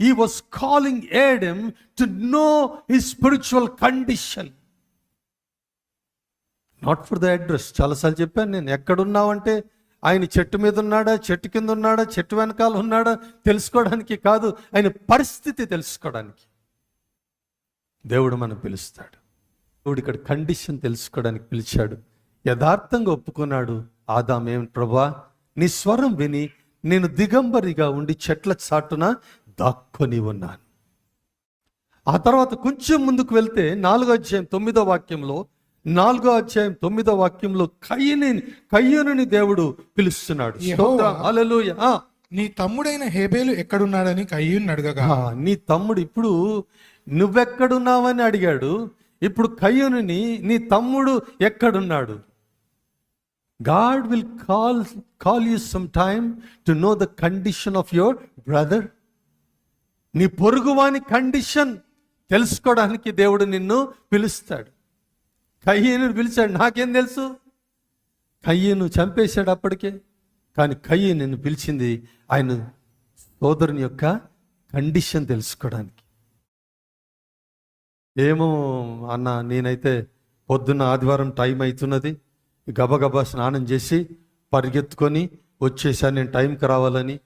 He was calling Adam to know his spiritual condition. Not for the address. చాలాసార్లు చెప్పాను నేను, ఎక్కడున్నావంటే ఆయన చెట్టు మీద ఉన్నాడా, చెట్టు కింద ఉన్నాడా, చెట్టు వెనకాల ఉన్నాడా తెలుసుకోవడానికి కాదు, ఆయన పరిస్థితి తెలుసుకోవడానికి దేవుడు మనం పిలుస్తాడు. దేవుడు ఇక్కడ కండిషన్ తెలుసుకోవడానికి పిలిచాడు. యథార్థంగా ఒప్పుకున్నాడు ఆదాం, ఏం ప్రభా నీ స్వరం విని నేను దిగంబరిగా ఉండి చెట్ల చాటున దాక్కొని ఉన్నాను. ఆ తర్వాత కొంచెం ముందుకు వెళ్తే 4వ అధ్యాయం 9వ వాక్యంలో, 4వ అధ్యాయం 9వ వాక్యంలో కయ్యూనుని దేవుడు పిలుస్తున్నాడు. హల్లెలూయా. నీ తమ్ముడైన హేబేలు ఎక్కడున్నాడని కయ్యూను అడగగా, నీ తమ్ముడు, ఇప్పుడు నువ్వెక్కడున్నావని అడిగాడు. ఇప్పుడు కయ్యూనుని నీ తమ్ముడు ఎక్కడున్నాడు? God will call you sometime to know the condition of your brother. నీ పొరుగువాని కండిషన్ తెలుసుకోవడానికి దేవుడు నిన్ను పిలుస్తాడు. కయ్యూను పిలిచాడు. నాకేం తెలుసు? కయ్యూను చంపేశాడు అప్పటికే. కానీ కయ్యూను నిన్ను పిలిచింది ఆయన సోదరుని యొక్క కండిషన్ తెలుసుకోవడానికి. ఏమో అన్న, నేనైతే పొద్దున్న ఆదివారం టైం అవుతున్నది, గబగబా స్నానం చేసి పరిగెత్తుకొని వచ్చేసాను, నేను టైంకి రావాలని.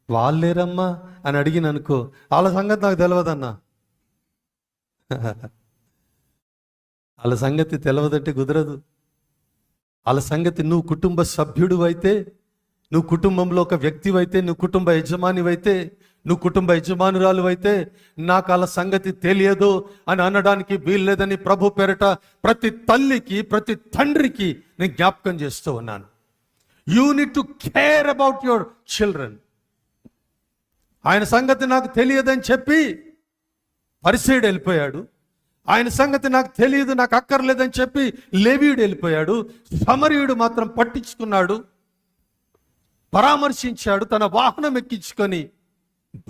వాళ్ళేరమ్మా అని అడిగిన అనుకో, వాళ్ళ సంగతి నాకు తెలియదన్నా. వాళ్ళ సంగతి తెలియదంటే కుదరదు. వాళ్ళ సంగతి, నువ్వు కుటుంబ సభ్యుడు అయితే, నువ్వు కుటుంబంలో ఒక వ్యక్తి అయితే, నువ్వు కుటుంబ యజమానివైతే, నువ్వు కుటుంబ యజమానురాలు అయితే, నాకు వాళ్ళ సంగతి తెలియదు అని అనడానికి వీల్లేదని ప్రభు పేరట ప్రతి తల్లికి, ప్రతి తండ్రికి నేను జ్ఞాపకం చేస్తూ ఉన్నాను. You need to care about your children. ఆయన సంగతి నాకు తెలియదని చెప్పి పరిసయ్యుడు వెళ్ళిపోయాడు. ఆయన సంగతి నాకు తెలియదు, నాకు అక్కర్లేదని చెప్పి లేవీయుడు వెళ్ళిపోయాడు. సమరయుడు మాత్రం పట్టించుకున్నాడు, పరామర్శించాడు, తన వాహనం ఎక్కించుకొని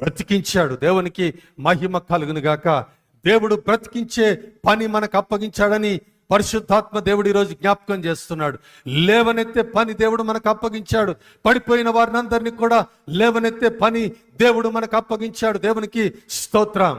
బ్రతికించాడు. దేవునికి మహిమ కలుగును గాక. దేవుడు బ్రతికించే పని మనకు అప్పగించాడని పరిశుద్ధాత్మ దేవుడు ఈరోజు జ్ఞాపకం చేస్తున్నాడు. లేవనెత్తే పని దేవుడు మనకు అప్పగించాడు. పడిపోయిన వారిని అందరినీ కూడా లేవనెత్తే పని దేవుడు మనకు అప్పగించాడు. దేవునికి స్తోత్రం.